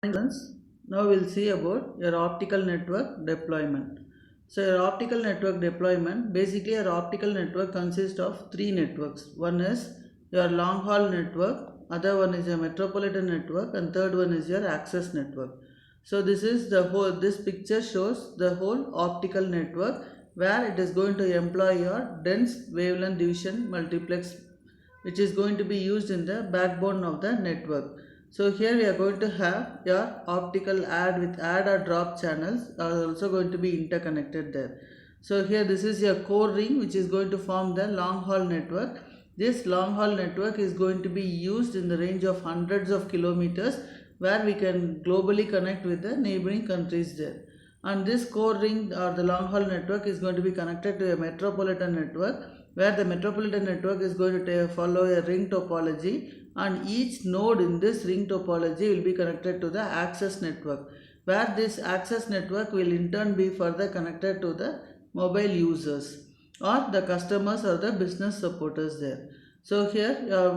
Friends, now we'll see about your optical network deployment. So your optical network deployment, basically your optical network consists of three networks. One is your long haul network, other one is your metropolitan network, and third one is your access network. So this picture shows the whole optical network where it is going to employ your dense wavelength division multiplex, which is going to be used in the backbone of the network. So here we are going to have your optical add or drop channels are also going to be interconnected there. So here this is your core ring which is going to form the long haul network. This long haul network is going to be used in the range of hundreds of kilometers where we can globally connect with the neighboring countries there. And this core ring or the long haul network is going to be connected to a metropolitan network where the metropolitan network is going to follow a ring topology, and each node in this ring topology will be connected to the access network, where this access network will in turn be further connected to the mobile users or the customers or the business supporters there. So here your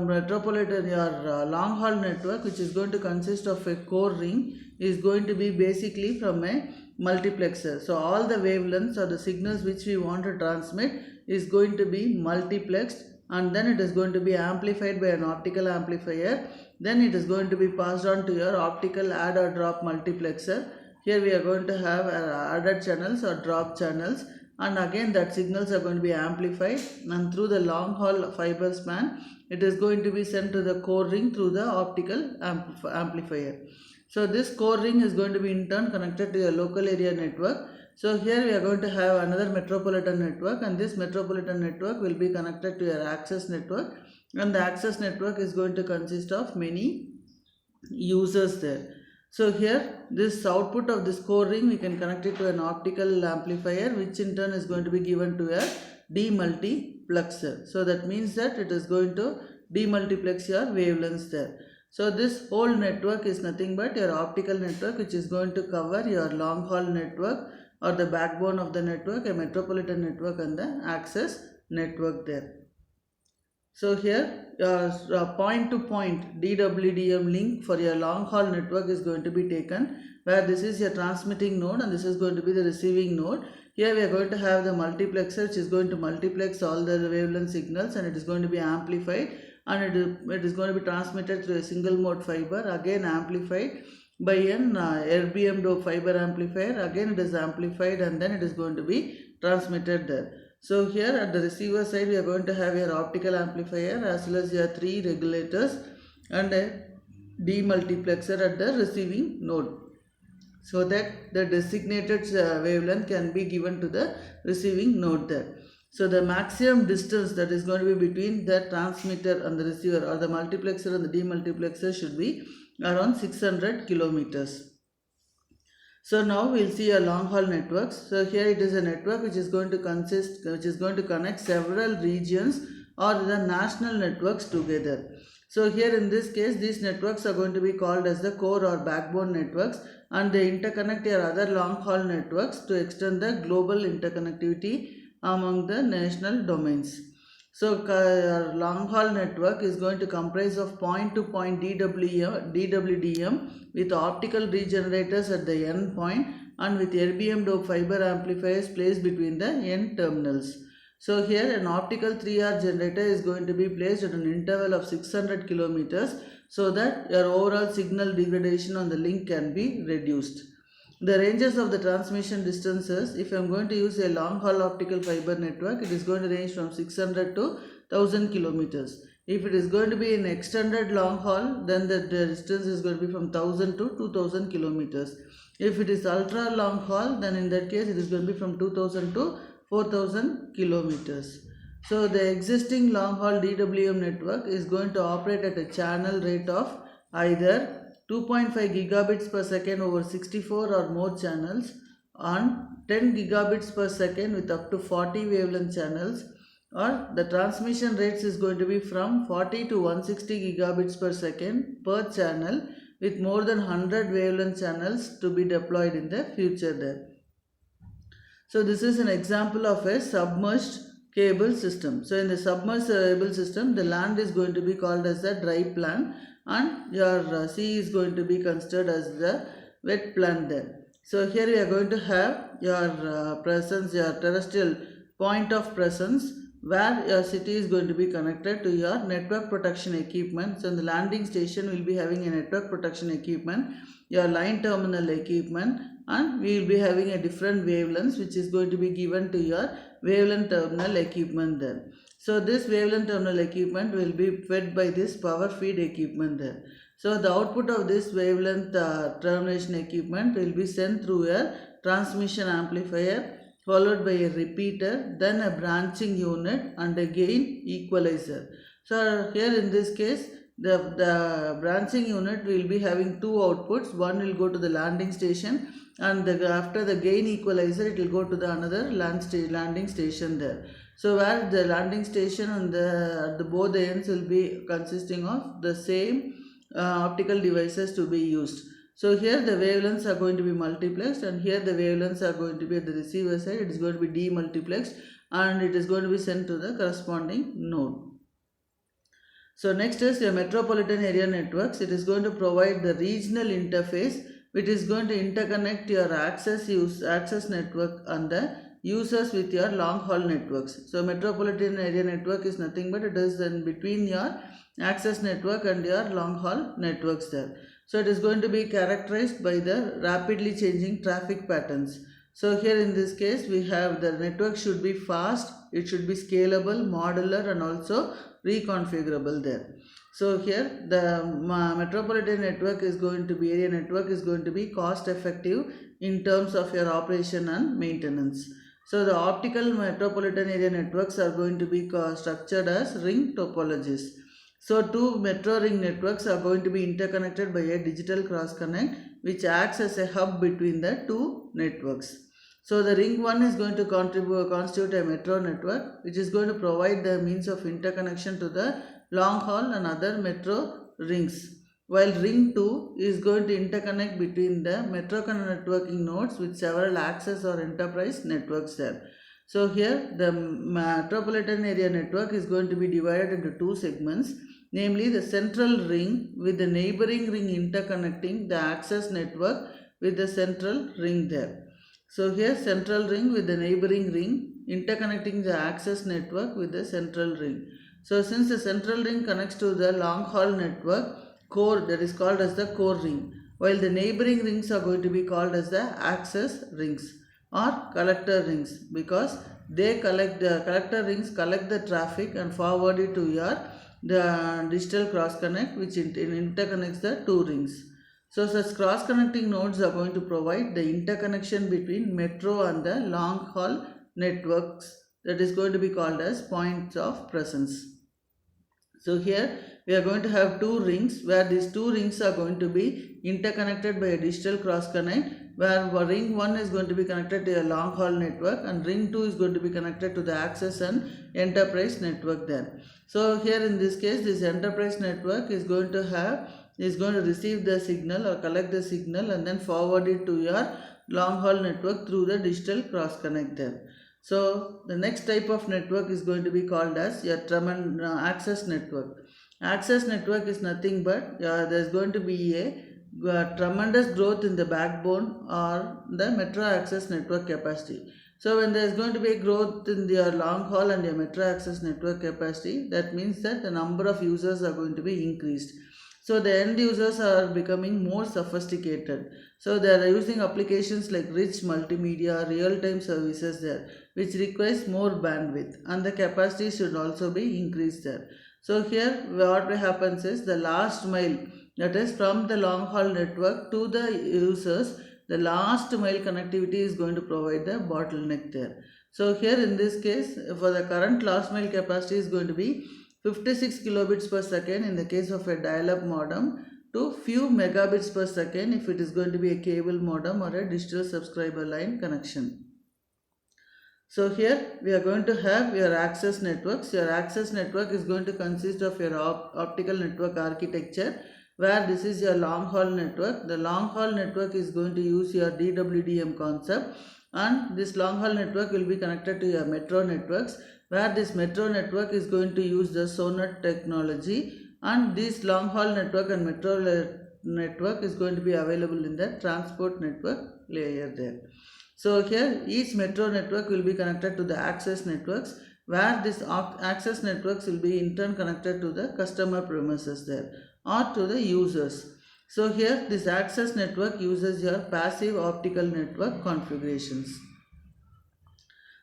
long haul network, which is going to consist of a core ring, is going to be basically from a multiplexer. So all the wavelengths or the signals which we want to transmit is going to be multiplexed, and then it is going to be amplified by an optical amplifier. Then it is going to be passed on to your optical add or drop multiplexer. Here we are going to have added channels or drop channels, and again that signals are going to be amplified, and through the long haul fiber span it is going to be sent to the core ring through the optical amplifier. So this core ring is going to be in turn connected to your local area network. So here we are going to have another metropolitan network, and this metropolitan network will be connected to your access network, and the access network is going to consist of many users there. So here this output of this core ring we can connect it to an optical amplifier, which in turn is going to be given to a demultiplexer. So that means that it is going to demultiplex your wavelengths there. So this whole network is nothing but your optical network, which is going to cover your long haul network or the backbone of the network, a metropolitan network and the access network there. So here point to point DWDM link for your long haul network is going to be taken, where this is your transmitting node and this is going to be the receiving node. Here we are going to have the multiplexer, which is going to multiplex all the wavelength signals, and it is going to be amplified, and it is going to be transmitted through a single mode fiber, again amplified by an erbium doped fiber amplifier. Again it is amplified, and then it is going to be transmitted there. So here at the receiver side we are going to have your optical amplifier as well as your three regulators and a demultiplexer at the receiving node, so that the designated wavelength can be given to the receiving node there. So the maximum distance that is going to be between the transmitter and the receiver, or the multiplexer and the demultiplexer, should be around 600 kilometers. So now we'll see a long haul networks. So here it is a network which is going to connect several regions or the national networks together. So here in this case, these networks are going to be called as the core or backbone networks, and they interconnect your other long haul networks to extend the global interconnectivity among the national domains. So long haul network is going to comprise of point to point DWDM with optical regenerators at the end point, and with erbium doped fiber amplifiers placed between the end terminals. So here an optical 3R generator is going to be placed at an interval of 600 kilometers, so that your overall signal degradation on the link can be reduced. The ranges of the transmission distances, if I am going to use a long haul optical fiber network, it is going to range from 600 to 1000 kilometers. If it is going to be an extended long haul, then the distance is going to be from 1000 to 2000 kilometers. If it is ultra long haul, then in that case it is going to be from 2000 to 4000 kilometers. So the existing long haul DWM network is going to operate at a channel rate of either 2.5 gigabits per second over 64 or more channels, on 10 gigabits per second with up to 40 wavelength channels, or the transmission rates is going to be from 40 to 160 gigabits per second per channel with more than 100 wavelength channels to be deployed in the future there. So this is an example of a submerged cable system. So in the submerged cable system, the land is going to be called as the dry plan, and your C is going to be considered as the wet plant there. So here we are going to have your presence, your terrestrial point of presence, where your city is going to be connected to your network protection equipment. So the landing station will be having a network protection equipment, your line terminal equipment, and we will be having a different wavelengths which is going to be given to your wavelength terminal equipment there. So this wavelength terminal equipment will be fed by this power feed equipment there. So the output of this wavelength termination equipment will be sent through a transmission amplifier, followed by a repeater, then a branching unit and a gain equalizer. So here in this case, the branching unit will be having two outputs. One will go to the landing station, and after the gain equalizer it will go to the another landing station there. So where the landing station and the both the ends will be consisting of the same optical devices to be used. So here the wavelengths are going to be multiplexed, and here the wavelengths are going to be at the receiver side. It is going to be demultiplexed, and it is going to be sent to the corresponding node. So next is your metropolitan area networks. It is going to provide the regional interface, which is going to interconnect your access network and the users with your long haul networks. So metropolitan area network is nothing but it is in between your access network and your long haul networks there. So it is going to be characterized by the rapidly changing traffic patterns. So here in this case we have the network should be fast, it should be scalable, modular, and also reconfigurable there. So here the metropolitan network is going to be, area network is going to be cost effective in terms of your operation and maintenance. So the optical metropolitan area networks are going to be structured as ring topologies. So two metro ring networks are going to be interconnected by a digital cross connect, which acts as a hub between the two networks. So the ring 1 is going to constitute a metro network, which is going to provide the means of interconnection to the long haul and other metro rings, while ring 2 is going to interconnect between the metro networking nodes with several access or enterprise networks there. So here the metropolitan area network is going to be divided into two segments, namely the central ring with the neighboring ring interconnecting the access network with the central ring there. So here central ring with the neighboring ring interconnecting the access network with the central ring. So since the central ring connects to the long haul network core, that is called as the core ring, while the neighboring rings are going to be called as the access rings or collector rings, because they collect the collector rings collect the traffic and forward it to your the digital cross connect, which interconnects the two rings. So such cross connecting nodes are going to provide the interconnection between metro and the long haul networks, that is going to be called as points of presence. So here we are going to have two rings, where these two rings are going to be interconnected by a digital cross connect, where ring 1 is going to be connected to a long haul network and ring 2 is going to be connected to the access and enterprise network there. So here in this case, this enterprise network is going to receive the signal or collect the signal and then forward it to your long haul network through the digital cross connect there. So the next type of network is going to be called as your access network. Access network is nothing but there is going to be a tremendous growth in the backbone or the metro access network capacity. So when there is going to be a growth in your long haul and your metro access network capacity, that means that the number of users are going to be increased. So the end users are becoming more sophisticated. So they are using applications like rich multimedia, real-time services there, which requires more bandwidth, and the capacity should also be increased there. So here what happens is the last mile, that is from the long haul network to the users, the last mile connectivity is going to provide the bottleneck there. So here in this case, for the current last mile capacity is going to be 56 kilobits per second in the case of a dial-up modem to few megabits per second if it is going to be a cable modem or a digital subscriber line connection. So here we are going to have your access networks. Your access network is going to consist of your optical network architecture, where this is your long haul network. The long haul network is going to use your DWDM concept, and this long haul network will be connected to your metro networks, where this metro network is going to use the SONET technology, and this long haul network and metro network is going to be available in the transport network layer there. So here each metro network will be connected to the access networks, where this access networks will be in turn connected to the customer premises there or to the users. So here this access network uses your passive optical network configurations.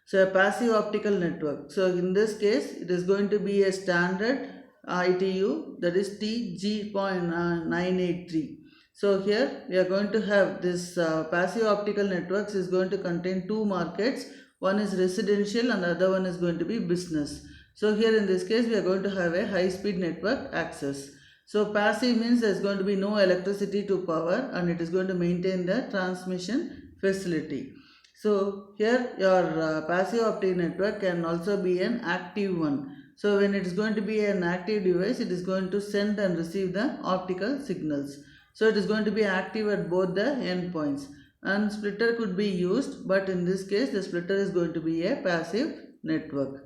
So a passive optical network. So in this case it is going to be a standard ITU, that is TG.983. So here we are going to have this passive optical networks is going to contain two markets. One is residential and the other one is going to be business. So here in this case we are going to have a high speed network access. So passive means there is going to be no electricity to power and it is going to maintain the transmission facility. So here your passive optic network can also be an active one. So when it is going to be an active device, it is going to send and receive the optical signals. So it is going to be active at both the endpoints, and splitter could be used, but in this case the splitter is going to be a passive network.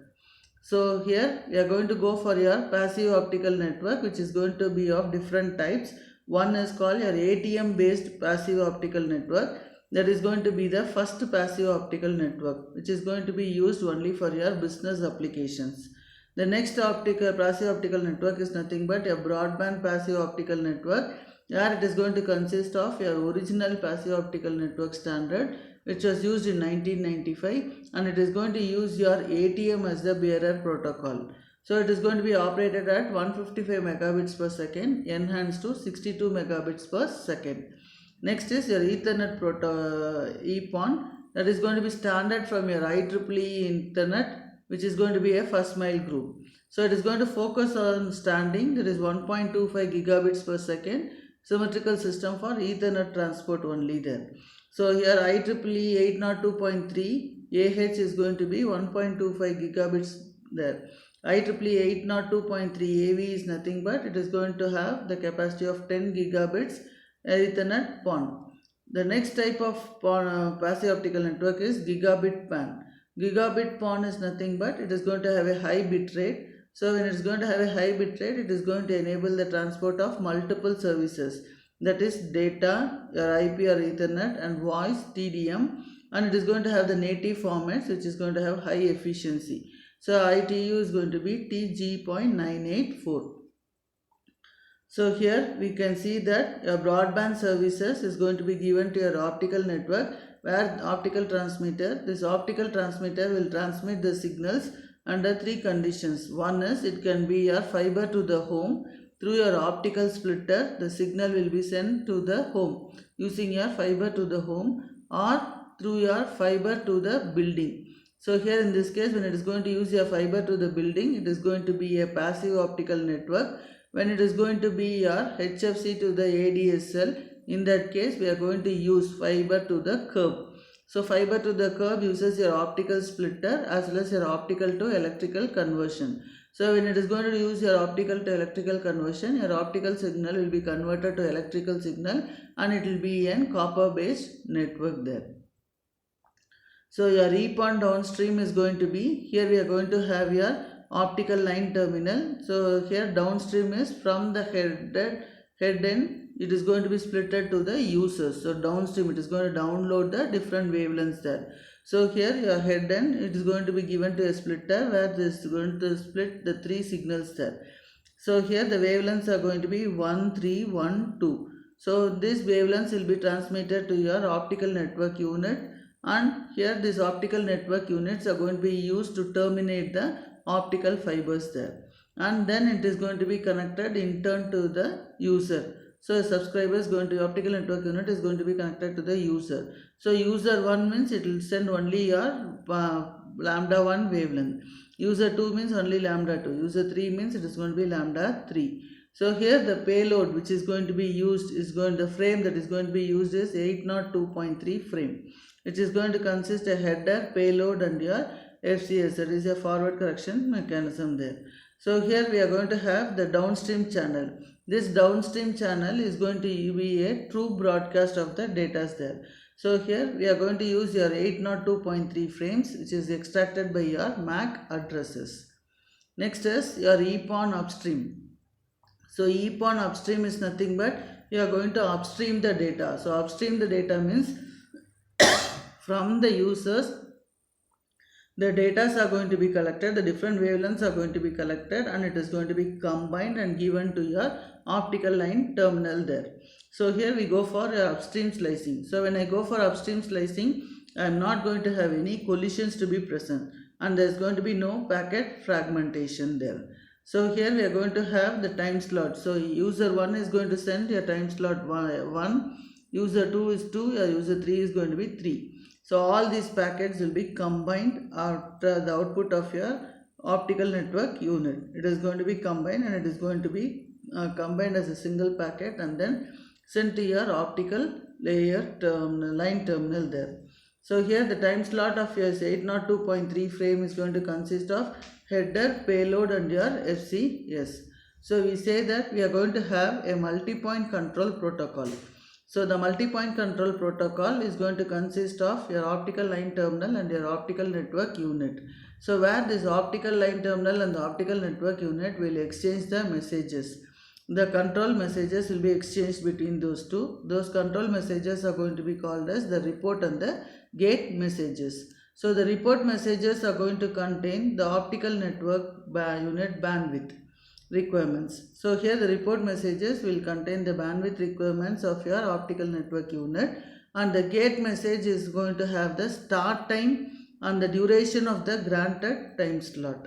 So here we are going to go for your passive optical network, which is going to be of different types. One is called your ATM based passive optical network. That is going to be the first passive optical network, which is going to be used only for your business applications. The next passive optical network is nothing but a broadband passive optical network, where it is going to consist of your original passive optical network standard, which was used in 1995, and it is going to use your ATM as the bearer protocol. So it is going to be operated at 155 megabits per second, enhanced to 62 megabits per second. Next is your Ethernet EPON, that is going to be standard from your IEEE Internet, which is going to be a first mile group. So it is going to focus on standing, that is 1.25 gigabits per second, symmetrical system for Ethernet transport only there. So here IEEE 802.3 AH is going to be 1.25 gigabits there. IEEE 802.3 AV is nothing but it is going to have the capacity of 10 gigabits Ethernet PON. The next type of passive optical network is gigabit PAN. Gigabit PON is nothing but it is going to have a high bit rate. So when it is going to have a high bit rate, it is going to enable the transport of multiple services, that is data, your IP or Ethernet, and voice, TDM, and it is going to have the native formats, which is going to have high efficiency. So ITU is going to be TG.984. So here we can see that your broadband services is going to be given to your optical network, where this optical transmitter will transmit the signals under three conditions. One is it can be your fiber to the home. Through your optical splitter, the signal will be sent to the home using your fiber to the home, or through your fiber to the building. So here in this case, when it is going to use your fiber to the building, it is going to be a passive optical network. When it is going to be your HFC to the ADSL, in that case we are going to use fiber to the curb. So fiber to the curb uses your optical splitter as well as your optical to electrical conversion. So when it is going to use your optical to electrical conversion, your optical signal will be converted to electrical signal and it will be a copper based network there. So your EPON downstream is going to be, here we are going to have your optical line terminal. So here downstream is from the head end, it is going to be splitted to the users. So downstream it is going to download the different wavelengths there. So here your head end, it is going to be given to a splitter where this is going to split the three signals there. So here the wavelengths are going to be 1, 3, 1, 2. So these wavelengths will be transmitted to your optical network unit, and here these optical network units are going to be used to terminate the optical fibers there, and then it is going to be connected in turn to the user. So a subscriber is going to, optical network unit is going to be connected to the user. So user 1 means it will send only your lambda 1 wavelength. User 2 means only lambda 2. User 3 means it is going to be lambda 3. So here the payload which is going to be used is the frame that is going to be used is 802.3 frame, which is going to consist a header, payload and your FCS, that is a forward correction mechanism there. So here we are going to have the downstream channel. This downstream channel is going to be a true broadcast of the data there. So here we are going to use your 802.3 frames, which is extracted by your MAC addresses. Next is your EPON upstream. So EPON upstream is nothing but you are going to upstream the data. So upstream the data means from the users the data are going to be collected, the different wavelengths are going to be collected, and it is going to be combined and given to your optical line terminal there. So here we go for upstream slicing. So when I go for upstream slicing, I am not going to have any collisions to be present, and there is going to be no packet fragmentation there. So here we are going to have the time slot. So user 1 is going to send your time slot 1, user 2 is 2, your user 3 is going to be 3. So all these packets will be combined after the output of your optical network unit. It is going to be combined, and it is going to be combined as a single packet and then sent to your optical layer line terminal there. So here the time slot of your 802.3 frame is going to consist of header, payload and your FCS. So we say that we are going to have a multi-point control protocol. So the multi-point control protocol is going to consist of your optical line terminal and your optical network unit. So where this optical line terminal and the optical network unit will exchange the messages. The control messages will be exchanged between those two. Those control messages are going to be called as the report and the gate messages. So the report messages are going to contain the optical network unit bandwidth requirements. So here the report messages will contain the bandwidth requirements of your optical network unit, and the gate message is going to have the start time and the duration of the granted time slot.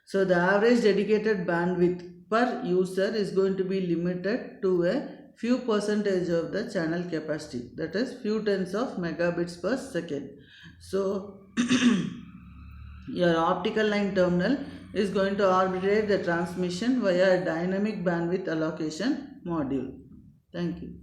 So the average dedicated bandwidth per user is going to be limited to a few percentage of the channel capacity, that is few tens of megabits per second. So your optical line terminal is going to arbitrate the transmission via a dynamic bandwidth allocation module. Thank you.